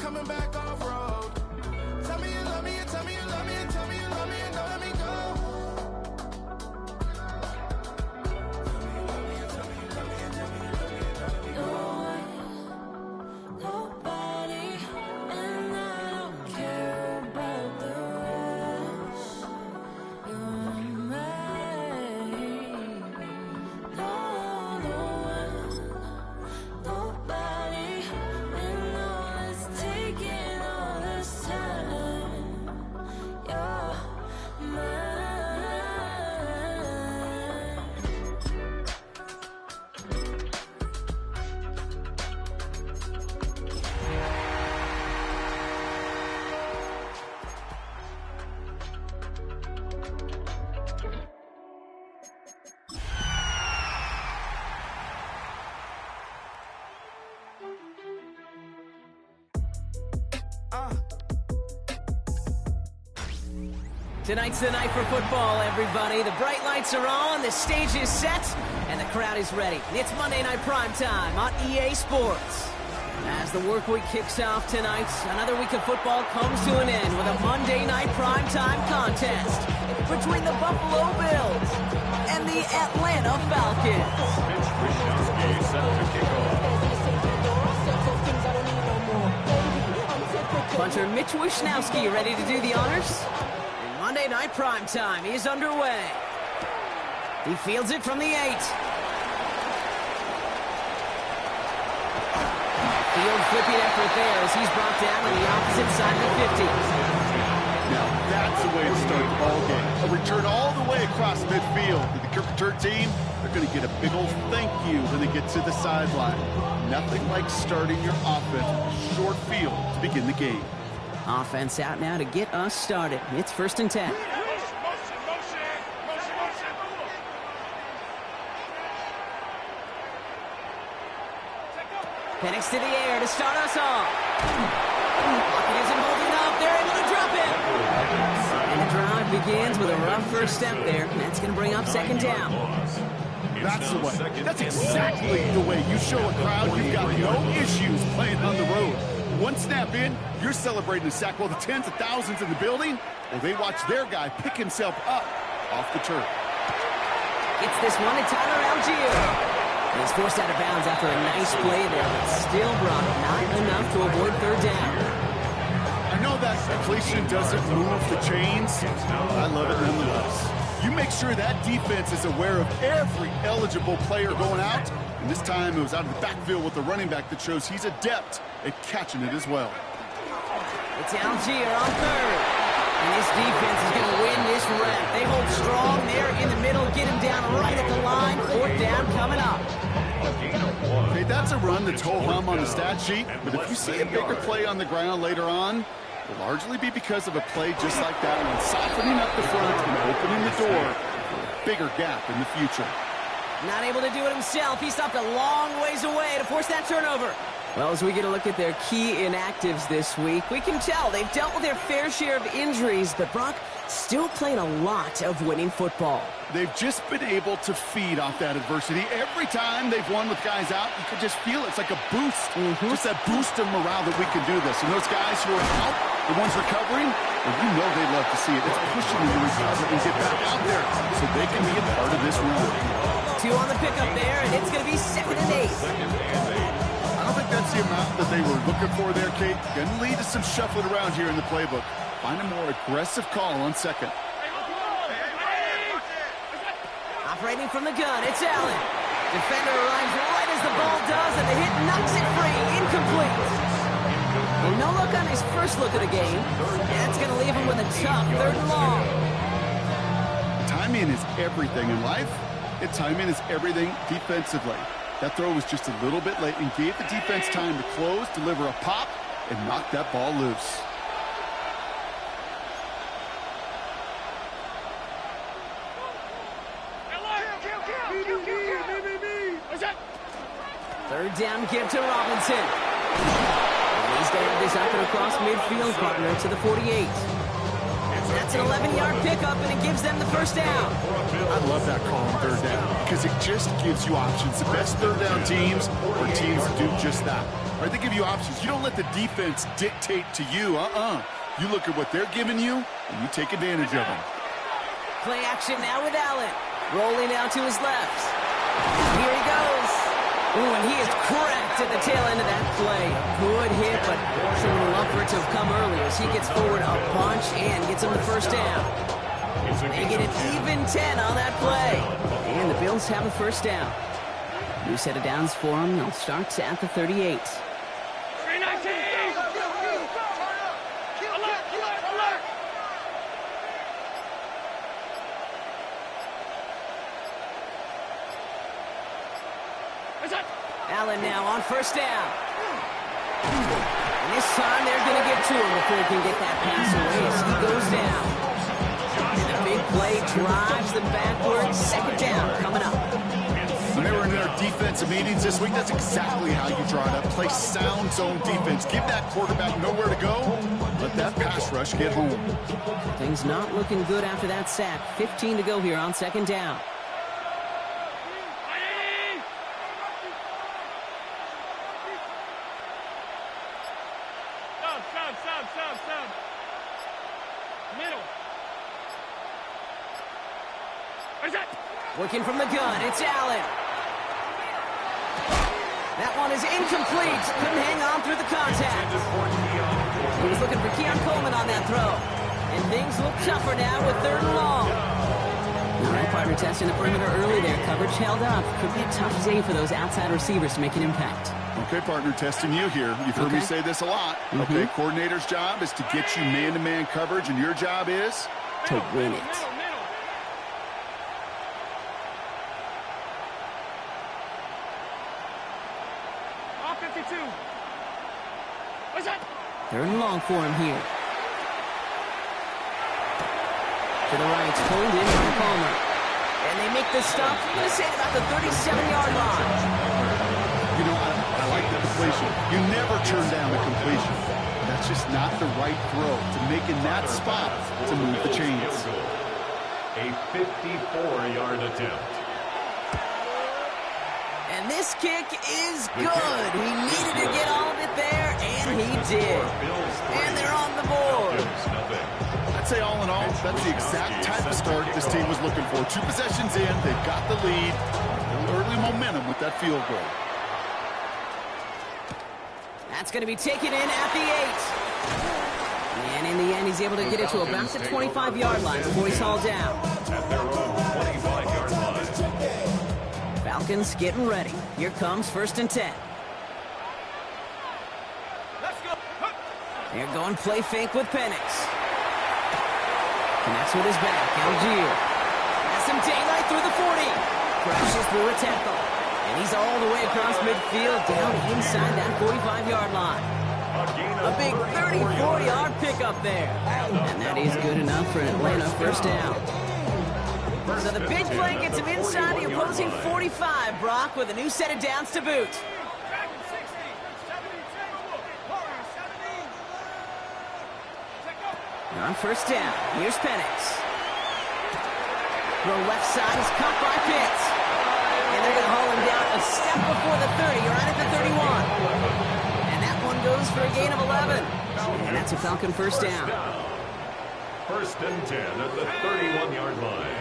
coming back off road. Tell me you love me and tell me you love me and tell me you love me and don't let me go. Tonight's the night for football, everybody. The bright lights are on, the stage is set, and the crowd is ready. It's Monday Night Primetime on EA Sports. As the work week kicks off tonight, another week of football comes to an end with a Monday Night Primetime contest between the Buffalo Bills and the Atlanta Falcons. Punter Mitch Wishnowski ready to do the honors? Monday Night Primetime is underway. He fields it from the 8. Field flipping effort there as he's brought down on the opposite side of the 50. Now that's the way to start the ball game. A return all the way across midfield. The kick return team, they're going to get a big old thank you when they get to the sideline. Nothing like starting your offense with a short field to begin the game. Offense out now to get us started. It's 1st and 10. Penix to the air to start us off. Pocket isn't holding up. They're able to drop it. And the drive begins with a rough first step there. That's going to bring up 2nd down. That's the way. That's exactly the way you show a crowd you've got no issues playing on the road. One snap in, you're celebrating the sack while the tens of thousands in the building, well, they watch their guy pick himself up off the turf. Gets this one to Tyler Algier. He's forced out of bounds after a nice play there, but still brought not enough to avoid 3rd down. I know that completion doesn't move the chains, but I love it nonetheless. You make sure that defense is aware of every eligible player going out, and this time it was out of the backfield with the running back that shows he's adept at catching it as well. It's Algier on 3rd. And this defense is going to win this rep. They hold strong there in the middle, get him down right at the line. 4th down coming up. Okay, that's a run that's ho-hum on the stat sheet, but if you see a bigger play on the ground later on, it'll largely be because of a play just like that one, softening up the front and opening the door for a bigger gap in the future. Not able to do it himself. He stopped a long ways away to force that turnover. Well, as we get a look at their key inactives this week, we can tell they've dealt with their fair share of injuries, but Brock still playing a lot of winning football. They've just been able to feed off that adversity. Every time they've won with guys out, you can just feel it's like a boost. Just that boost of morale that we can do this. And those guys who are out, the ones recovering, well, you know they love to see it. It's pushing them to recover and get back out there so they can be a part of this run. 2 on the pickup there, and it's going to be 2nd and 8. I don't think that's the amount that they were looking for there, Kate. Going to lead to some shuffling around here in the playbook. Find a more aggressive call on 2nd. Operating from the gun, it's Allen. Defender arrives right as the ball does, and the hit knocks it free. Incomplete. And no look on his first look of the game. That's going to leave him with a tough 3rd and long. Timing is everything in life, and timing is everything defensively. That throw was just a little bit late and gave the defense time to close, deliver a pop, and knock that ball loose. Third down give to Robinson. And he's going to have this up and across midfield, partner to the 48. That's an 11-yard pickup, and it gives them the first down. I love that call on 3rd down because it just gives you options. The best 3rd down teams are teams that do just that. Right, they give you options. You don't let the defense dictate to you. You look at what they're giving you, and you take advantage of them. Play action now with Allen. Rolling out to his left. Here he goes. Ooh, and he is cracked at the tail end of that play. Good hit, but sure would love for it to have come earlier as he gets forward a bunch and gets him the first down. They get an even 10 on that play. And the Bills have a first down. New set of downs for them. They'll start at the 38. Allen now on first down. And this time they're going to get to him before he can get that pass away as he goes down. And a big play drives them backwards. Second down coming up. When they were in their defensive meetings this week, that's exactly how you draw it up. Play sound zone defense. Give that quarterback nowhere to go. Let that pass rush get home. Things not looking good after that sack. 15 to go here on second down. Working from the gun, it's Allen. That one is incomplete. Couldn't hang on through the contact. He was looking for Keon Coleman on that throw. And things look tougher now with third and long. All right, partner testing the perimeter early there. Coverage held up. Could be a tough day for those outside receivers to make an impact. Okay, partner, testing you here. You've heard me say this a lot. Okay, coordinator's job is to get you man-to-man coverage, and your job is? To win it. Third and long for him here. To the right, pulled in by Palmer. And they make the stop, I'm going to say about the 37-yard line. You know, I like the completion. You never turn down the completion. That's just not the right throw to make in that spot to move the chains. A 54-yard attempt. And this kick is good. He needed to get all of it there, and he did. And they're on the board. I'd say all in all, that's the exact type of start this team was looking for. 2 possessions in, they've got the lead. Early momentum with that field goal. That's going to be taken in at the 8. And in the end, he's able to get it to about the 25-yard line before he's hauled down. At their own 25-yard line. Falcons getting ready. Here comes first and 10. They're going play fake with Penix. Connects with his back. Algier has some daylight through the 40. Crashes through a tackle. And he's all the way across midfield down inside that 45-yard line. A big 34-yard pickup there. And that is good enough for an Atlanta first down. So the big play gets him inside the opposing 45, Brock, with a new set of downs to boot. On first down, here's Penix. The left side is caught by Pitts. And they're going to haul him down a step before the 30, or right at the 31. And that one goes for a gain of 11. And that's a Falcon first down. First and 10 at the 31-yard line.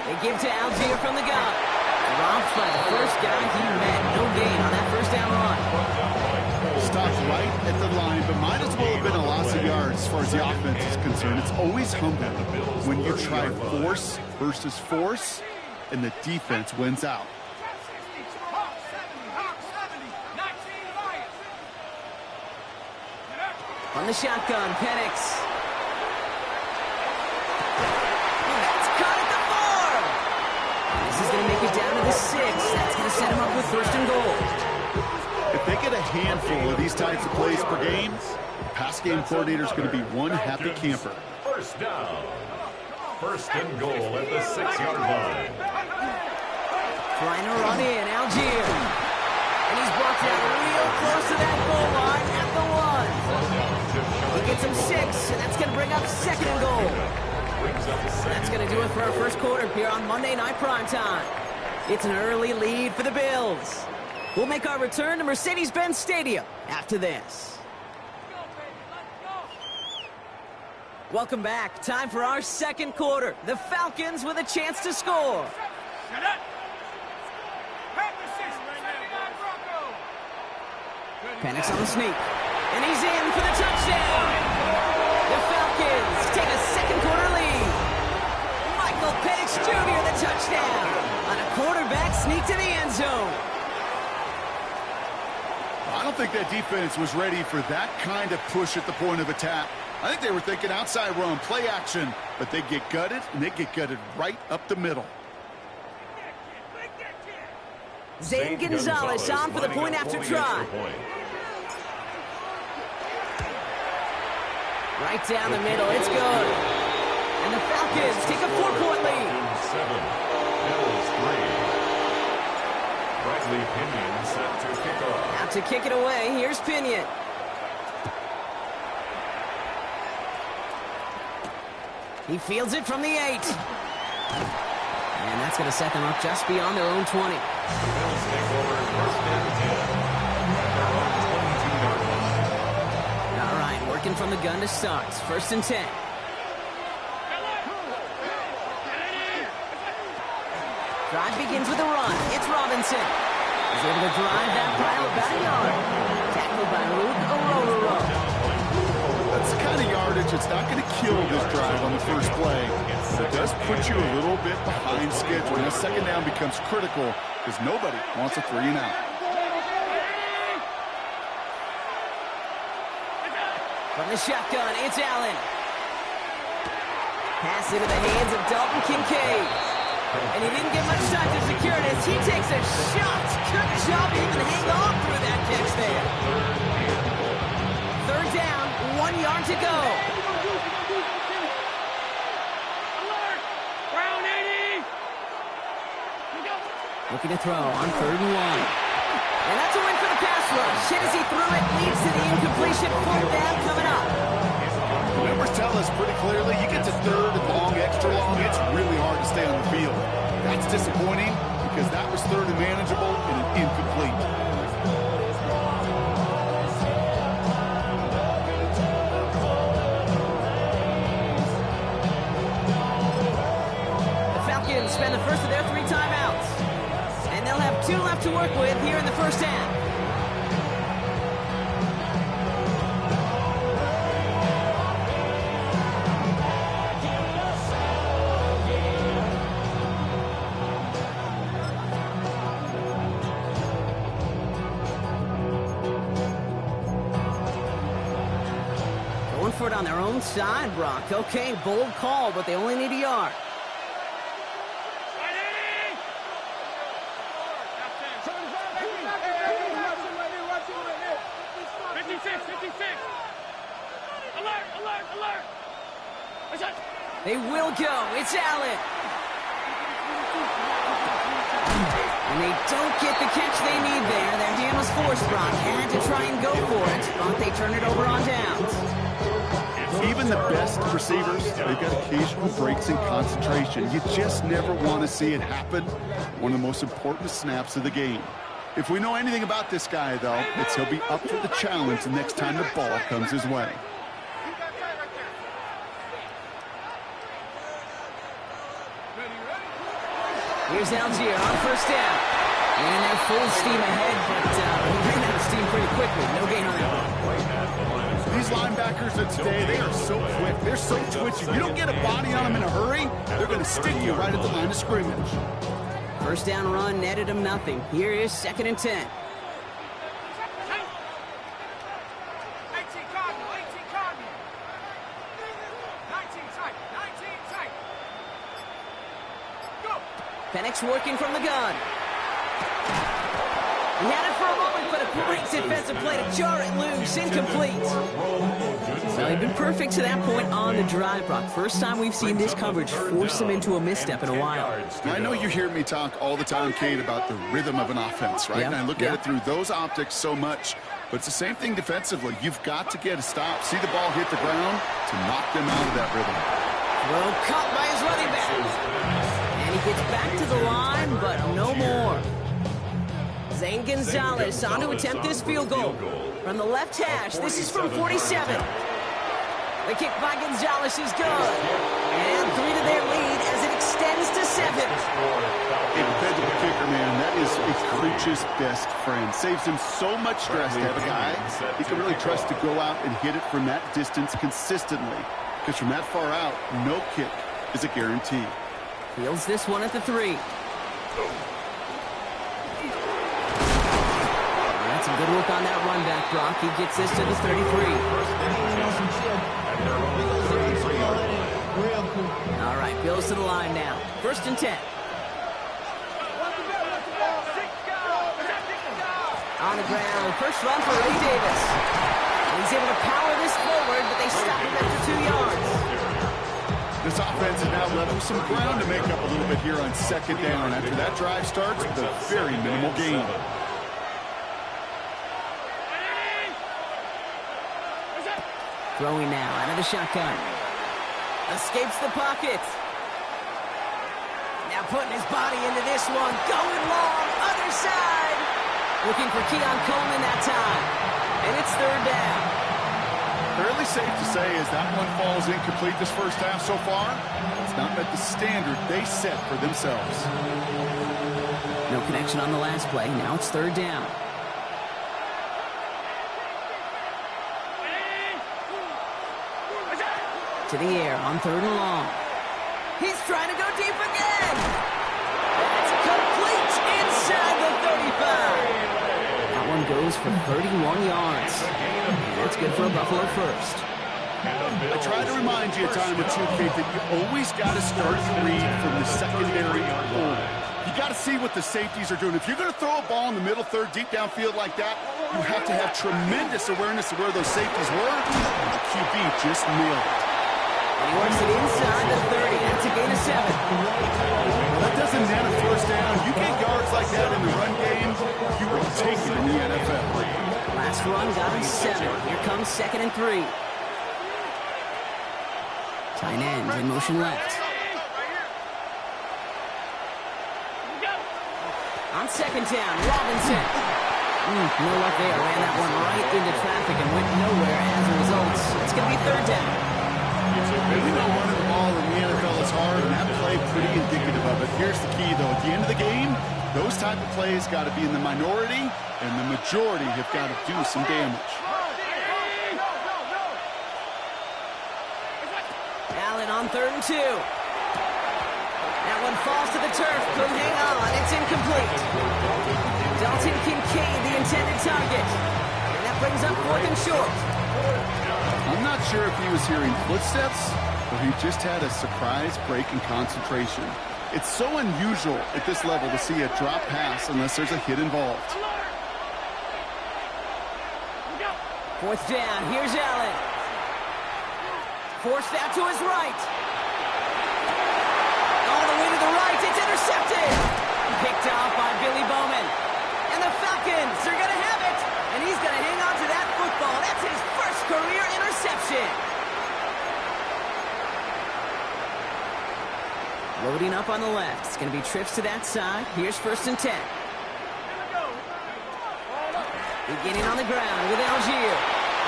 They give to Algier from the gun. Robbed by the first guy he met. No gain on that first down run. Stopped right at the line, but might as well have been a loss of yards as far as the offense is concerned. It's always humbling when you try force versus force, and the defense wins out. On the shotgun, Penix. That's caught at the 4. This is going to make it down to the 6. That's going to set him up with first and goal. If they get a handful of these types of plays per game, the pass game coordinator is going to be one happy camper. First down. First and goal at the 6-yard line. Trying to run in, Algier. And he's brought down real close to that goal line at the 1. He gets him 6, and that's going to bring up second and goal. That's going to do it for our first quarter here on Monday Night Primetime. It's an early lead for the Bills. We'll make our return to Mercedes-Benz Stadium after this. Welcome back. Time for our second quarter. The Falcons with a chance to score. Penix on the sneak. And he's in for the touchdown. The Falcons take a second quarter lead. Michael Penix Jr. the touchdown. On a quarterback sneak to the end zone. I don't think that defense was ready for that kind of push at the point of attack. I think they were thinking outside run, play action, but they get gutted, and they get gutted right up the middle. Zane Gonzalez on for the point after try. Right down the middle, it's good. And the Falcons take a 4-point lead. 7, Bills 3. Bradley Pinion set to kick off. Out to kick it away, here's Pinion. He fields it from the 8. And that's going to set them up just beyond their own 20. The Bills take over first and 10. Their own 22-yard line. All right, working from the gun to start. First and 10. Drive begins with a run. It's Robinson. He's able to drive that pile about a yard. Tackled by Luke Orororo. That's the kind of yardage that's not going to kill this drive on the first play. It does put you a little bit behind schedule. And second down becomes critical because nobody wants a 3 and out. From the shotgun, it's Allen. Pass into the hands of Dalton Kincaid. And he didn't get much time to secure it as he takes a shot. Good job to even hang on through that catch there. Third down, 1 yard to go. Looking to throw on 3rd and 1. And that's a win for the pass rush. Hit as he threw it, leads to the incompletion. 4th down coming up. The numbers tell us pretty clearly, you get to 3rd and long, extra long, it's really hard to stay on the field. That's disappointing because that was 3rd and manageable and an incomplete. The Falcons spend the first of their 3 timeouts. And they'll have 2 left to work with here in the first half. Going for it on their own side, Brock. Okay, bold call, but they only need a yard. They will go. It's Allen. And they don't get the catch they need there. Their hand was forced, Brock. Had to try and go for it, but they turn it over on downs. Even the best receivers, they've got occasional breaks in concentration. You just never want to see it happen. One of the most important snaps of the game. If we know anything about this guy, though, it's he'll be up for the challenge the next time the ball comes his way. Here's Algier on 1st down. And they're full steam ahead, but he ran out of steam pretty quickly. No gain on that one. These linebackers of today, they are so quick. They're so twitchy. You don't get a body on them in a hurry, they're going to stick you right at the line of scrimmage. First down run netted him nothing. Here is 2nd and 10. Penix working from the gun. He had it for a moment, but a great defensive play to jar it loose. Incomplete. Well, he'd been perfect to that point on the drive, Brock. First time we've seen this coverage force him into a misstep in a while. I know you hear me talk all the time, Kate, about the rhythm of an offense, right? Yep. And I look at it through those optics so much. But it's the same thing defensively. You've got to get a stop, see the ball hit the ground to knock them out of that rhythm. Well, caught by his running back. And he gets back to the line, but no more. Zane Gonzalez on to attempt this field goal. From the left hash, this is from 47. The kick by Gonzalez is good. And 3 to their lead as it extends to 7. A dependable kicker, man. That is a coach's best friend. Saves him so much stress to have a guy he can really trust to go out and hit it from that distance consistently. Because from that far out, no kick is a guarantee. Fields this one at the 3. That's a good look on that run back, Brock. He gets this to the 33. All right, Bills to the line now. 1st and 10. On the ground, first run for Ray Davis. He's able to power this forward, but they stop him after 2 yards. This offense has now left him some ground to make up a little bit here on 2nd down. After that drive starts with a very minimal gain. Throwing now out of the shotgun. Escapes the pocket. Now putting his body into this one. Going long, other side. Looking for Keon Coleman that time. And it's 3rd down. Fairly safe to say as that one falls incomplete this first half so far, it's not met the standard they set for themselves. No connection on the last play. Now it's 3rd down. To the air on 3rd and long. He's trying to go deep again. That's complete inside the 35. That one goes for 31 yards. That's good for a Buffalo first. I try to remind you a time or two, Kate, that you always got to start to read from the secondary forward. You got to see what the safeties are doing. If you're going to throw a ball in the middle third, deep downfield like that, you have to have tremendous awareness of where those safeties were. The QB just nailed it. And he works it inside the 30. That's a gain of 7. That doesn't net a first down. You get yards like that in the run game, you will take it in the NFL. Last run got him 7. Here comes 2nd and 3. Tight end in motion left. On 2nd down, Robinson. No luck there. Ran that one right into traffic and went nowhere as a result. It's going to be 3rd down. We know running the ball in the NFL is hard, and that play pretty indicative of it. Here's the key, though. At the end of the game, those type of plays got to be in the minority, and the majority have got to do some damage. Allen on 3rd and 2. That one falls to the turf. Couldn't hang on. It's incomplete. Dalton Kincaid, the intended target. And that brings up 4th and short. I'm not sure if he was hearing footsteps or he just had a surprise break in concentration. It's so unusual at this level to see a drop pass unless there's a hit involved. 4th down. Here's Allen. Forced out to his right. All the way to the right. It's intercepted. Picked off by Billy Bowman. And the Falcons are going to have it. And he's going to hang on to that football. That's his first career interception. Loading up on the left. It's going to be trips to that side. Here's 1st and 10. Beginning on the ground with Algier.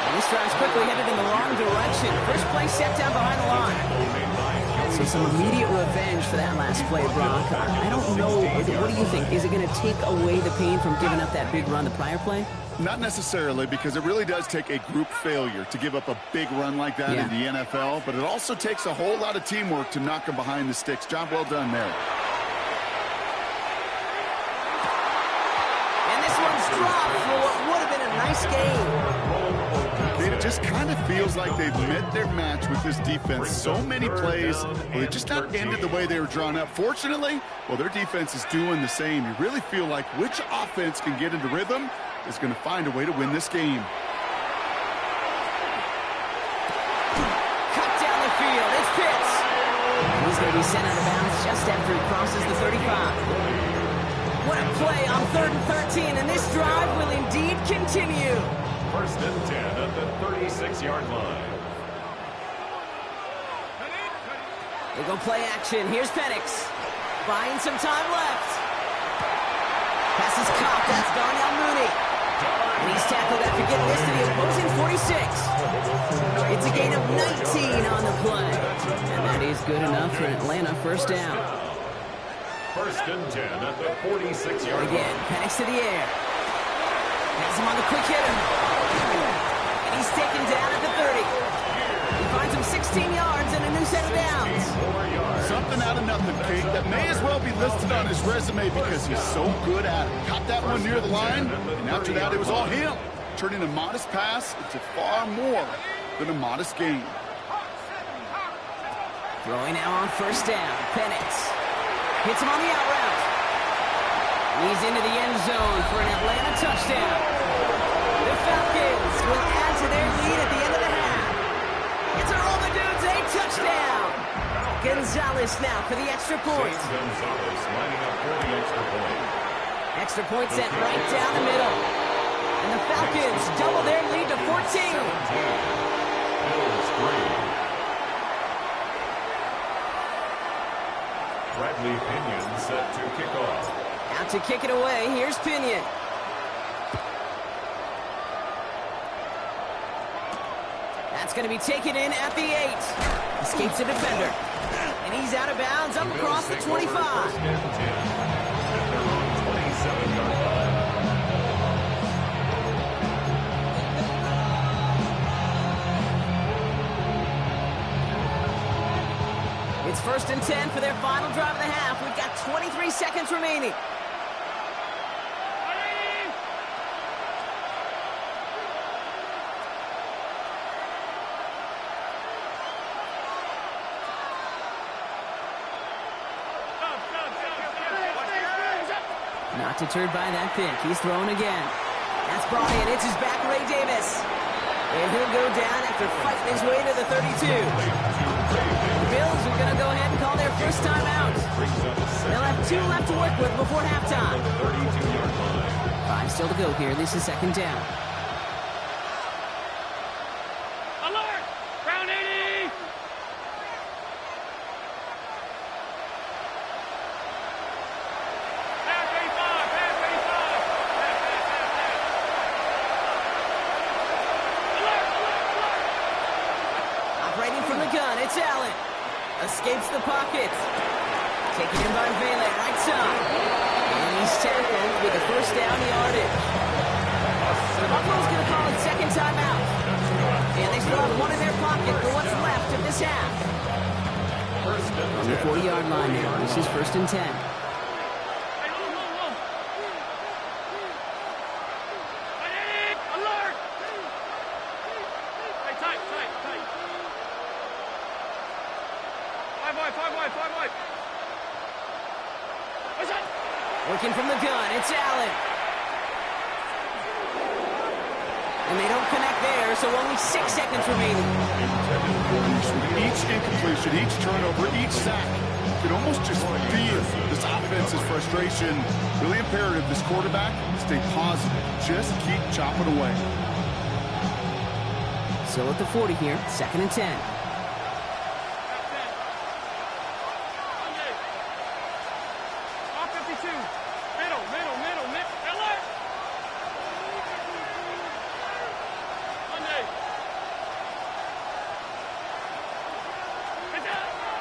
And this drive's quickly headed in the wrong direction. First play set down behind the line. So some immediate revenge for that last play, Brock. I don't know. What do you think? Is it going to take away the pain from giving up that big run the prior play? Not necessarily, because it really does take a group failure to give up a big run like that in the NFL, but it also takes a whole lot of teamwork to knock them behind the sticks. Job well done there. And this one's dropped for what would have been a nice game. It just kind of feels like they've met their match with this defense. So many plays, well, they just not ended the way they were drawn up. Fortunately, well, their defense is doing the same. You really feel like which offense can get into rhythm is going to find a way to win this game. Cut down the field. It's Pitts. He's going to be sent out of bounds just after he crosses the 35. What a play on 3rd and 13, and this drive will indeed continue. 1st and 10 at the 36-yard line. They go play action. Here's Penix. Buying some time left. Pass is caught. That's Darnell Mooney. And he's tackled after getting this to the opposing 46. It's a gain of 19 on the play. And that is good enough for an Atlanta first down. First and 10 at the 46-yard line. Again, Penix to the air. Has him on the quick hitter. And he's taken down at the 30. He finds him 16 yards and a new set of downs. Something out of nothing, Kate, that may as well be listed on his resume because he's so good at it. Caught that one near the line, and after that, it was all him. Turning a modest pass into far more than a modest gain. Throwing now on first down. Penix hits him on the out route. He's into the end zone for an Atlanta touchdown. The Falcons will add to their lead at the end of the half. It's a roll the dudes, a touchdown. Gonzalez now for the extra point. Gonzalez lining up for the extra point. Extra point sent right down the middle. And the Falcons double their lead to 14. Bills 3. Bradley Pinion set to kick off. Out to kick it away, here's Pinion. That's going to be taken in at the 8. Escapes the defender. And he's out of bounds up across the 25. First and 10 at their own 27-yard line. It's first and 10 for their final drive of the half. We've got 23 seconds remaining. Not deterred by that pick. He's thrown again. That's brought in. It's his back, Ray Davis. And he'll go down after fighting his way to the 32. The Bills are going to go ahead and call their first time out. They'll have 2 left to work with before halftime. 32-yard line. 5 still to go here. This is second down. Alert! Round 80! Operating from the gun, it's Allen. Escapes the pocket. Taken in by Vele, right side. And he's tackled with a first down yardage. So Buffalo's going to call it second timeout. And they still have one in their pocket for what's left of this half. On the 40-yard line now. This is first and 10. Alert! Hey, tight. Five wide. What's that? Working from the gun, it's Allen. And they don't connect there, so only 6 seconds remaining. Each incompletion, each turnover, each sack, you can almost just feel this offense's frustration. Really imperative, this quarterback, stay positive. Just keep chopping away. So at the 40 here, second and 10.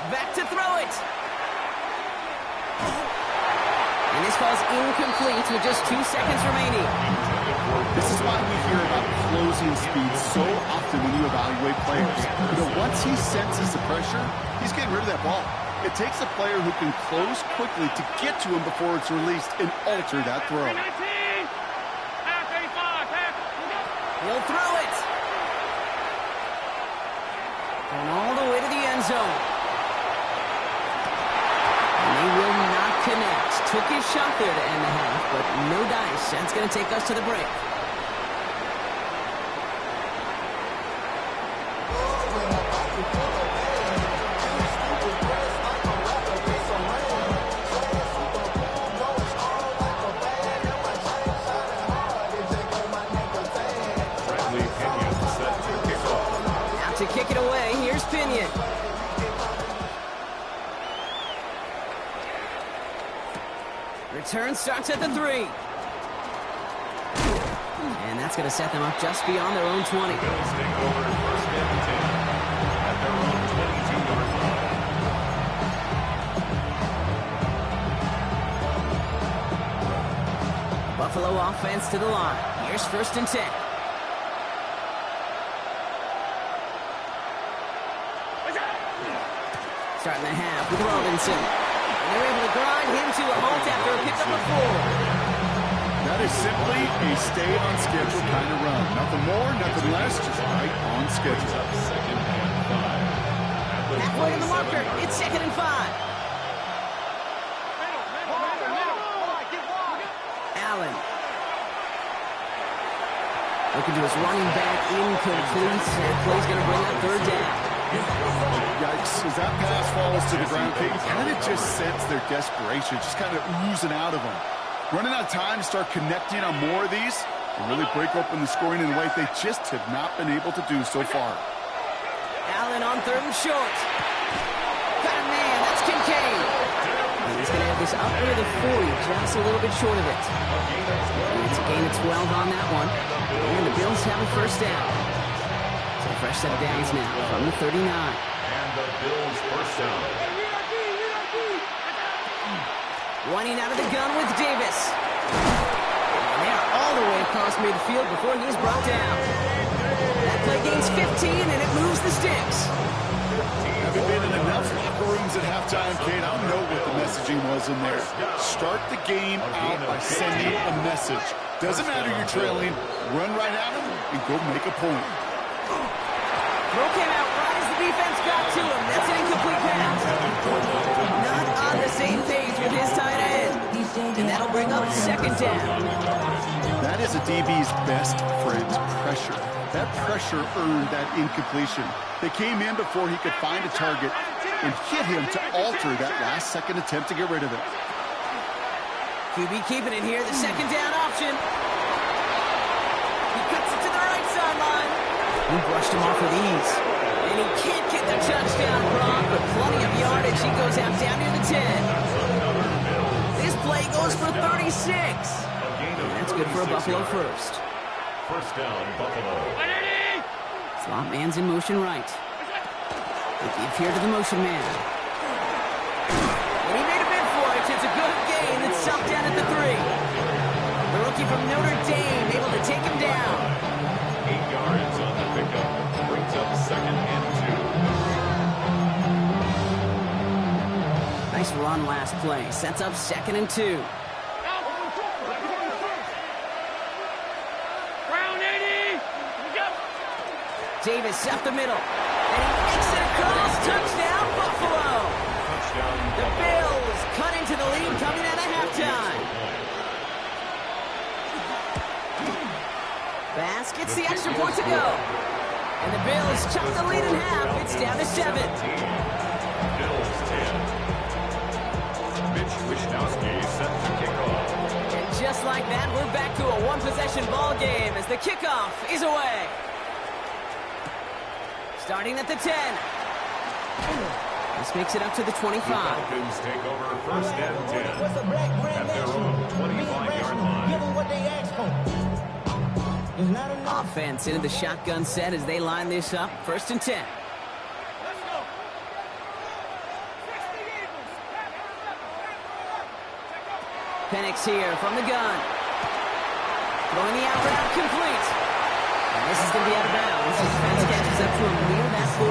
Back to throw it. And this falls incomplete with just 2 seconds remaining. This is why we hear about closing speed so often when you evaluate players. You know, once he senses the pressure, he's getting rid of that ball. It takes a player who can close quickly to get to him before it's released and alter that throw. He'll throw it. Going all the way to the end zone. They will not connect. Took his shot there to end the half, but no dice. That's going to take us to the break. Bradley Pinion set to kick off. Out to kick it away. Here's Pinion. Return starts at the 3. That's going to set them up just beyond their own 20. Bills take over first and 10 at their own 22-yard line. Buffalo offense to the line. Here's first and 10. Starting the half with Robinson. And they're able to grind him to a halt after a pickup of 4. That is simply a stay-on-schedule kind of run. Nothing more, nothing less, just right on schedule. Second and 5. Halfway to the marker. It's second and 5. Allen. Looking to his running back, incomplete. That play's going to bring up third down. Yikes, as that pass falls to the ground, Kate, you kind of just sense their desperation, just kind of oozing out of them. Running out of time to start connecting on more of these and really break open the scoring in a way they just have not been able to do so far. Allen on third and short. Got a man, that's Kincaid. And he's going to have this up near the 40, just a little bit short of it. And it's a gain of 12 on that one. And the Bills have a first down. So a fresh set of downs now from the 39. And the Bills first down. Running out of the gun with Davis. And they are all the way across midfield before he's brought down. That play gains 15, and it moves the sticks. Having been in enough locker rooms at halftime, Kate, I know what the messaging was in there. Start the game out by sending a message. Doesn't matter you're trailing, run right at them and go make a point. Throw came out right as the defense got to him. That's an incomplete pass. Not on the same page with his tight end. And that'll bring up second down. That is a DB's best friend, pressure. That pressure earned that incompletion. They came in before he could find a target and hit him to alter that last-second attempt to get rid of it. QB keeping it here, the second down option. He cuts it to the right sideline. He brushed him off with ease. And he can't get the touchdown, Brock, but plenty of yardage. He goes out down near the 10. This play goes for 36. And that's good for a Buffalo first. First down, Buffalo. Slot man's in motion right. They give here to the motion man. And he made a bid for it. It's a good gain. It's stopped down at the 3. The rookie from Notre Dame able to take him down. 8 yards on the pickup. Brings up second and 2. Nice run last play. Sets up second and 2. Davis up the middle. And he makes it across. Touchdown, Buffalo. The Bills cut into the lead coming out of halftime. Bass gets the extra point to go. And the Bills chop the lead in half. It's down to 7. Bills 10. Mitch Wishnowsky set to kick off. And just like that, we're back to a one-possession ball game as the kickoff is away. Starting at the 10. This makes it up to the 25. The Falcons take over first and 10 at their own 25-yard line. Offense into the shotgun set as they line this up. First and 10. Penix here from the gun. Throwing the out route complete. And this is going to be out of bounds. His defense catches up to him near that 45.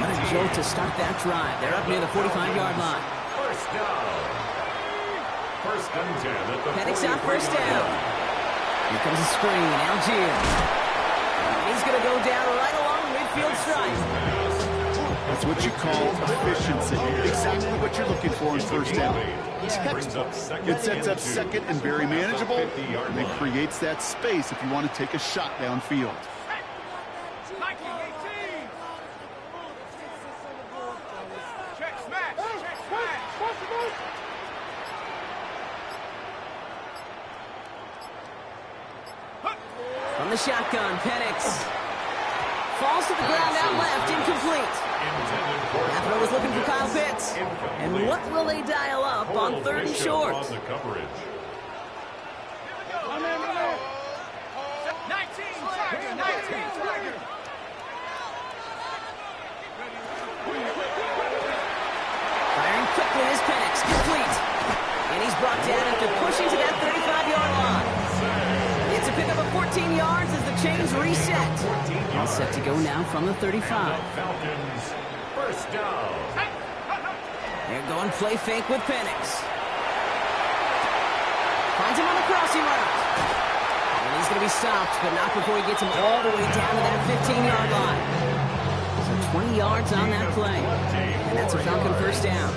What a jolt to start that drive. They're up near the 45-yard line. First down. First and 10 at the Penix out first down. Here comes a screen. Algier. He's going to go down right along the midfield stripe. That's what you call efficiency. Exactly what you're looking for in first down. Textbook. It sets up second and very manageable, and it creates that space if you want to take a shot downfield. From the shotgun, Penix falls to the ground out left, incomplete. That throw was looking for Kyle Pitts. And what will they dial up on third and short? chains reset. All set to go now from the 35. Falcons, first down. They're going play fake with Penix. Finds him on the crossing route. And he's going to be stopped, but not before he gets him all the way down to that 15-yard line. So 20 yards on that play. And that's a Falcon first down.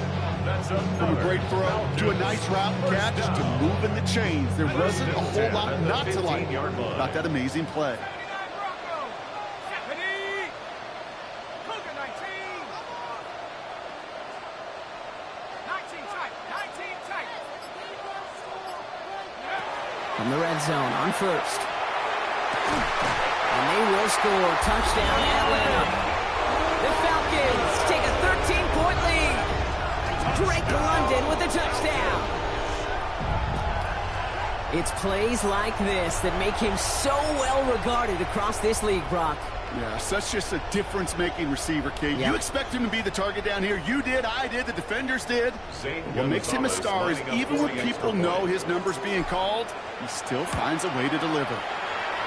From a great throw to a nice route catch to moving the chains. There wasn't a whole lot not to like about that amazing play. From the red zone on first. And they will score. Touchdown, Atlanta. The Falcons take a 13-point lead. Drake London with a touchdown. It's plays like this that make him so well regarded across this league, Brock. Yeah, such just a difference-making receiver, Kate. Yep. You expect him to be the target down here. You did, I did, the defenders did. What makes him a star is even when people know his number's being called, he still finds a way to deliver.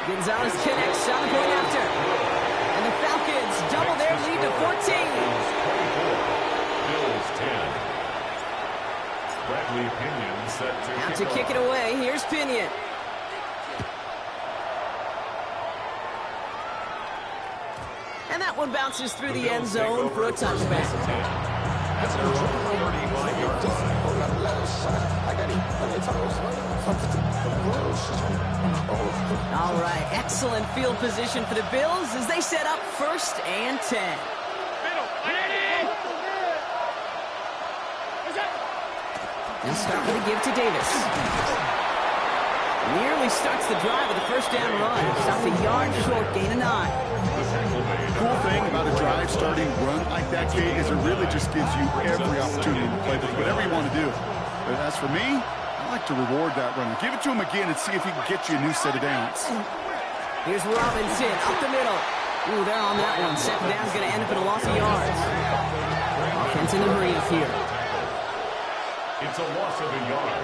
Gonzalez connects on the point after. And the Falcons double their lead to 14. Bills 10. Bradley Pinion set to Out to kick it away. Here's Pinion. And that one bounces through the end zone for a touchback. At their own 35-yard line. All right, excellent field position for the Bills as they set up 1st and 10. They'll start with a give to Davis. Nearly starts the drive with a first down run. Stops a yard short, gain of 9. Cool thing about a drive starting run like that, Kate, is it really just gives you every opportunity to play with whatever you want to do. But as for me, I like to reward that runner. Give it to him again and see if he can get you a new set of downs. Here's Robinson up the middle. Ooh, they're on that one. Second down's going to end up in a loss of yards. Offense in a hurry up here. It's a loss of a yard.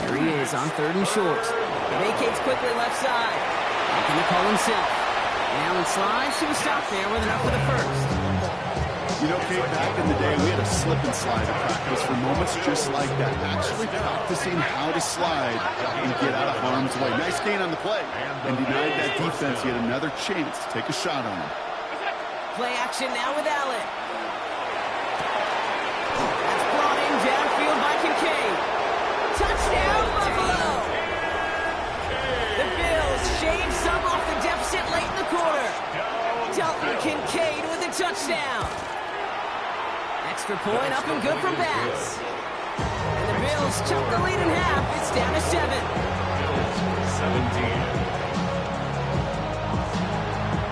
There he is on 3rd and short. Vacates quickly left side. Making the call himself. And Allen slides to a stop there with enough for the first. You know, Kate, back in the day, we had a slip and slide at practice for moments just like that. Actually practicing how to slide and get out of harm's way. Nice gain on the play. And denied that defense yet another chance to take a shot on him. Play action now with Allen. That's brought in downfield by Kincaid. Touchdown, Buffalo! The Bills shave some off the deficit late in the quarter. Dalton Kincaid with a touchdown. Extra point up and good from Bass. And the Bills chunk the lead in half. It's down to 7. Bills 17.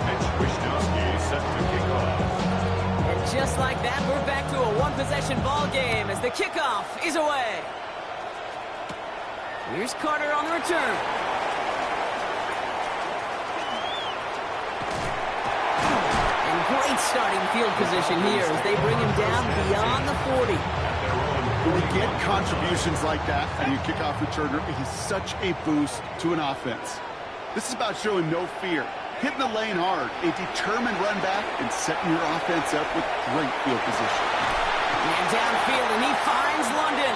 Mitch Wishnowski set to kick off. And just like that, we're back to a one-possession ball game as the kickoff is away. Here's Carter on the return. And great starting field position here as they bring him down beyond the 40. When you get contributions like that out of your kickoff returner, it is such a boost to an offense. This is about showing no fear, hitting the lane hard, a determined run back, and setting your offense up with great field position. And downfield, and he finds London.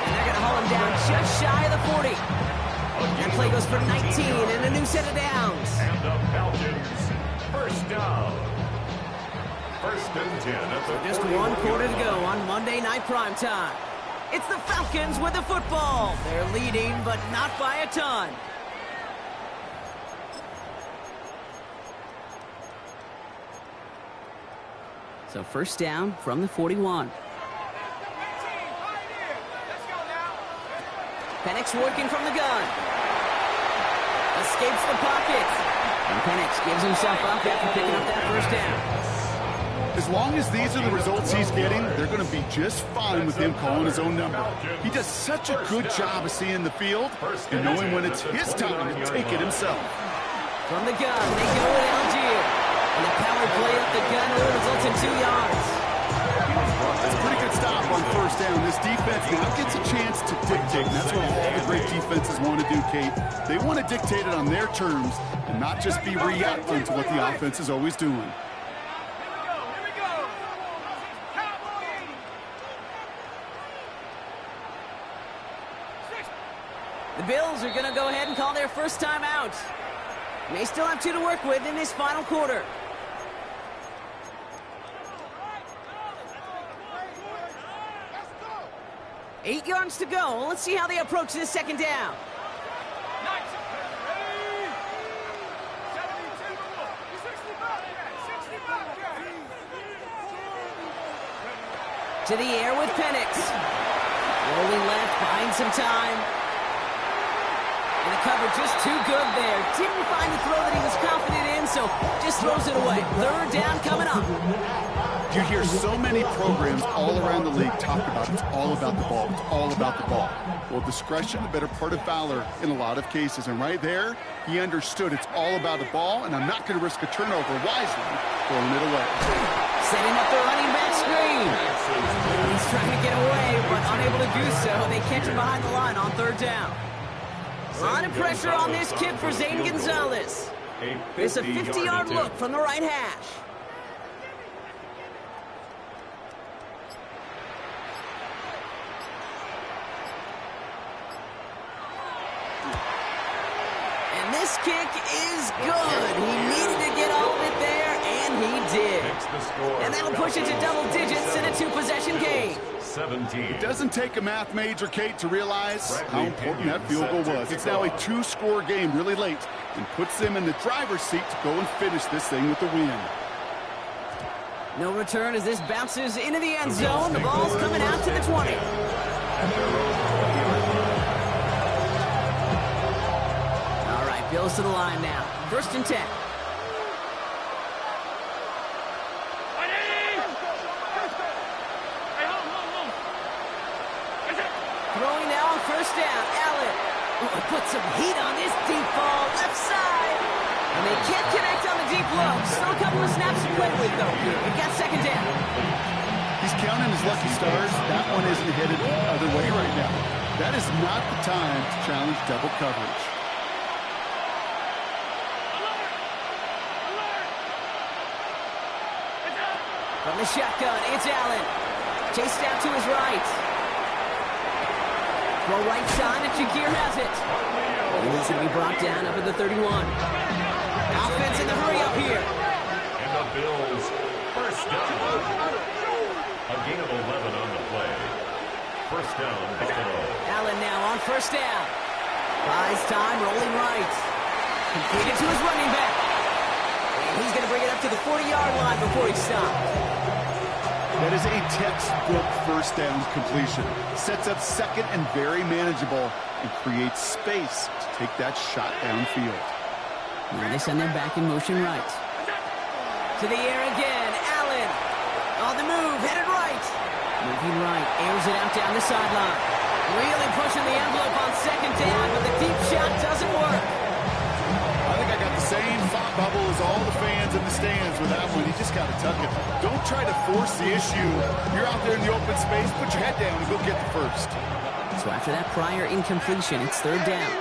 And they're going to hold him down just shy of the 40. That play goes for 19 and a new set of downs. And the Falcons, first down. 1st and 10 at the Just 1 quarter to go on Monday Night Primetime. It's the Falcons with the football. They're leading, but not by a ton. So first down from the 41. Penix working from the gun. Escapes the pocket. And Penix gives himself up after picking up that first down. As long as these are the results he's getting, they're going to be just fine with him calling his own number. He does such a good job of seeing the field and knowing when it's his time to take it himself. From the gun, they go with Algier. And the power play up the gun results in 2 yards. That's a pretty good stop on first down. This defense now gets a chance to dictate. And that's what all the great defenses want to do, Kate. They want to dictate it on their terms and not just be reacting to what the offense is always doing. The Bills are going to go ahead and call their first time out. They still have 2 to work with in this final quarter. 8 yards to go. Let's see how they approach this second down. To the air with Penix. Rolling left, buying some time. And the cover just too good there. Didn't find the throw that he was confident in, so just throws it away. Third down coming up. You hear so many programs all around the league talk about it's all about the ball. It's all about the ball. Well, discretion, the better part of valor in a lot of cases. And right there, he understood it's all about the ball, and I'm not going to risk a turnover wisely, throwing it away. Setting up the running back screen. He's trying to get away, but unable to do so. They catch him behind the line on third down. A lot of pressure on this kid for Zane Gonzalez. It's a 50-yard look from the right hash. And this kick is good. He needed to get all of it there, and he did. And that'll push it to double digits in a 2-possession game. 17. It doesn't take a math major, Kate, to realize how important that field goal was. It's now a 2-score game really late and puts them in the driver's seat to go and finish this thing with the win. No return as this bounces into the end zone. The ball's coming out to the 20. All right, Bills to the line now. 1st and 10. Throwing now on 1st down. Allen. Put some heat on this deep ball. Left side. And they can't connect on the deep low. Still a couple of snaps to play with, though. We've got 2nd down. He's counting his lucky stars. That one isn't headed the other way right now. That is not the time to challenge double coverage. From the shotgun, it's Allen. Chased out to his right. Throw right side, and Shakir has it. And he's going to be brought down up at the 31. Offense in the hurry up here. And the Bills, 1st down. A gain of 11 on the play. 1st down, Buffalo. Allen now on 1st down. Buys time, rolling right. Completed to his running back. And he's going to bring it up to the 40-yard line before he stops. That is a textbook 1st down completion. Sets up 2nd and very manageable and creates space to take that shot downfield. Now they send them back in motion right. To the air again. Allen on the move, headed right. Moving right, airs it out down the sideline. Really pushing the envelope on 2nd down, but the deep shot doesn't work. I think I got the same thought bubble as all the fans in the stands with that one. You just got to tuck it. Don't try to force the issue. You're out there in the open space, put your head down and go get the first. So after that prior incompletion, it's 3rd down.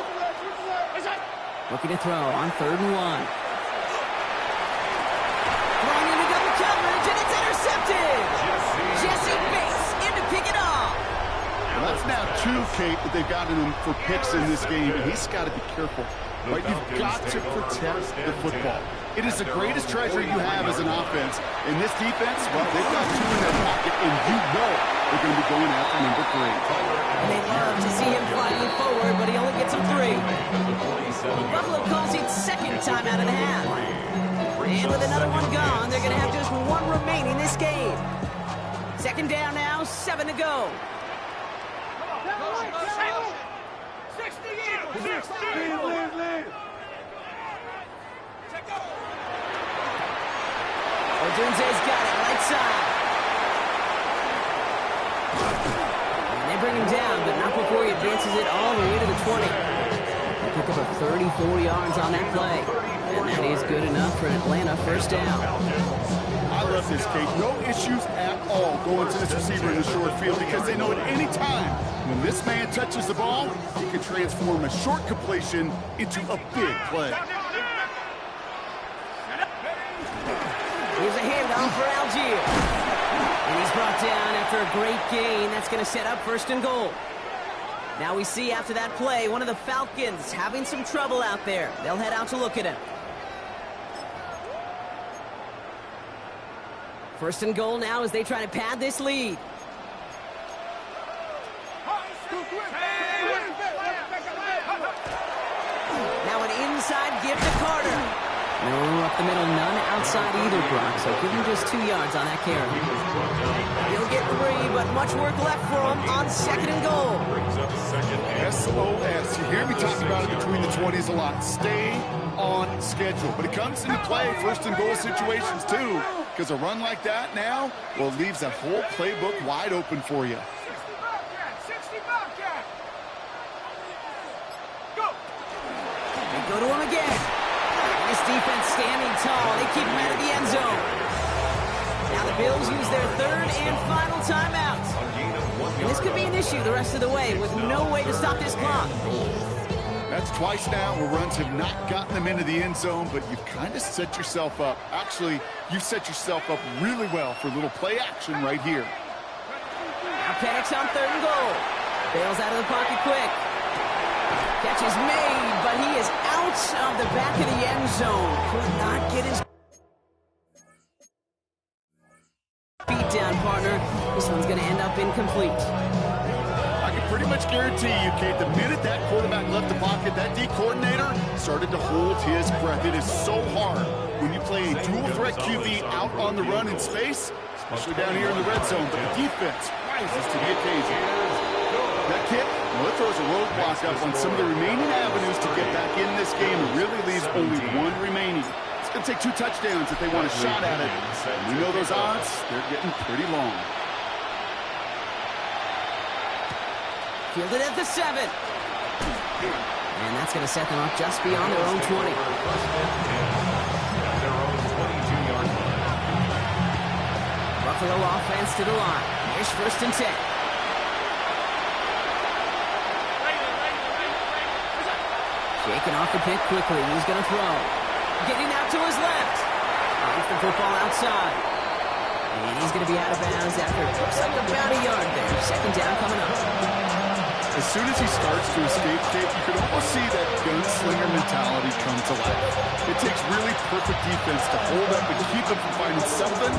Looking to throw on 3rd and 1. Throwing into double coverage, and it's intercepted. Jesse Bates in to pick it off. Well, that's now 2, Kate, that they've gotten him for picks in this game, and he's got to be careful. Right? You've got to protect the football. It is the greatest treasure you have as an offense. And this defense, well, they've got 2 in their pocket, and you know they're going to be going after number 3. And they love to see him flying forward, but he only gets him 3. Buffalo calls it 2nd time out of the half. And with another one gone, they're going to have just 1 remaining this game. 2nd down now, 7 to go. Odunze's got it, right side. And they bring him down, but not before he advances it all the way to the 20. They pick up a 34 yards on that play. And That is good enough for Atlanta. First down. I love this, Kate. No issues at all going to this receiver in the short field because they know at any time when this man touches the ball, he can transform a short completion into a big play. Here's a handoff for Algier. And he's brought down after a great gain. That's going to set up first and goal. Now we see after that play, one of the Falcons having some trouble out there. They'll head out to look at him. First and goal now as they try to pad this lead. Now an inside give to Carter. No up the middle, none outside either, Brock. So give him just 2 yards on that carry. He'll get 3, but much work left for him on second and goal. SOS. You hear me talking about it between the 20s a lot. Stay on schedule. But it comes into play first and goal situations too. Because a run like that now, well, it leaves that whole playbook wide open for you. They go to him again. This defense standing tall. They keep him out of the end zone. Now the Bills use their third and final timeout. And this could be an issue the rest of the way with no way to stop this clock. That's twice now where runs have not gotten them into the end zone, but you've kind of set yourself up. Actually, you've set yourself up really well for a little play action right here. Now Penix on third and goal. Bails out of the pocket quick. Catch is made, but he is out of the back of the end zone. Could not get his feet down, partner. This one's going to end up incomplete. I can pretty much guarantee you, Kate, the minute that quarterback left the pocket, that D coordinator started to hold his breath. It is so hard when you play a dual-threat QB out on the run in space, especially down here in the red zone, but the defense rises to the occasion. That kick, well, it throws a roadblock up on some of the remaining avenues to get back in this game. It really leaves only one remaining. It's going to take 2 touchdowns if they want a shot at it. And we know those odds, they're getting pretty long. Fielded at the 7. And that's going to set them up just beyond their own 20. Buffalo offense to the line. Here's first and 10. Shaking off the pick quickly. He's going to throw. Getting out to his left. Finds the football outside. And he's going to be out of bounds after it looks like about a yard there. Second down coming up. As soon as he starts to escape, Kate, you can almost see that gunslinger mentality come to life. It takes really perfect defense to hold up and keep him from finding something.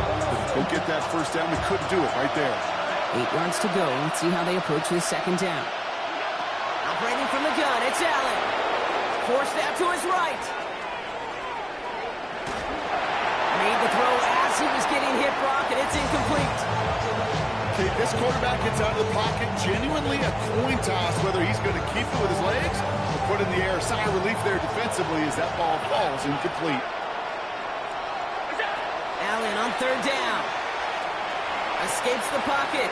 Go get that first down. They couldn't do it right there. 8 yards to go. Let's see how they approach this second down. Operating from the gun, it's Allen. Forced out to his right. Made the throw as he was getting hit, Brock, and it's incomplete. Okay, this quarterback gets out of the pocket, genuinely a coin toss, whether he's going to keep it with his legs or put it in the air. Sigh of relief there defensively as that ball falls incomplete. Allen on third down. Escapes the pocket.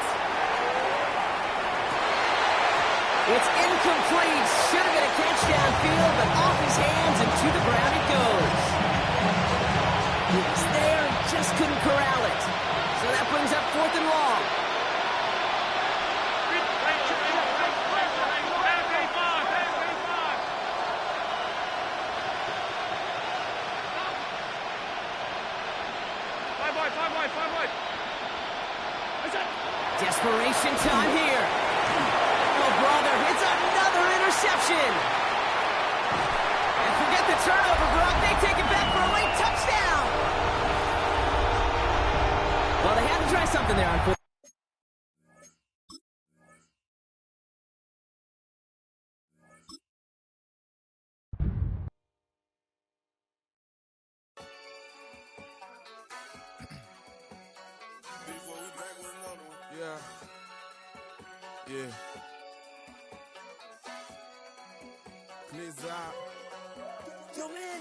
It's incomplete. Should have been a catch downfield, but off his hands and to the ground it goes. He was there, just couldn't corral it. So that brings up fourth and long. Desperation time here. Oh, brother, it's another interception. And forget the turnover, Brock. They take it back for a late touchdown. Well, they had to try something there on fourth. Yeah. Please out. Yo, man.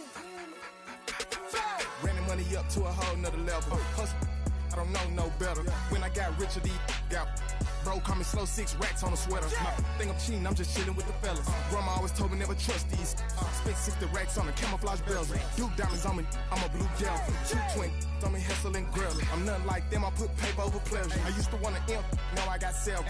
Ran the money up to a whole nother level. Hustle. I don't know no better. When I got richer, these got bro, call me slow 6 racks on a sweater. My thing I'm cheating, I'm just chilling with the fellas. Grandma always told me never trust these. Spent 60 racks on a camouflage bells. Duke diamonds on me, I'm a blue gel. 220 on me, Hessel and Grill. I'm nothing like them, I put paper over pleasure. I used to want to imp, now I got self.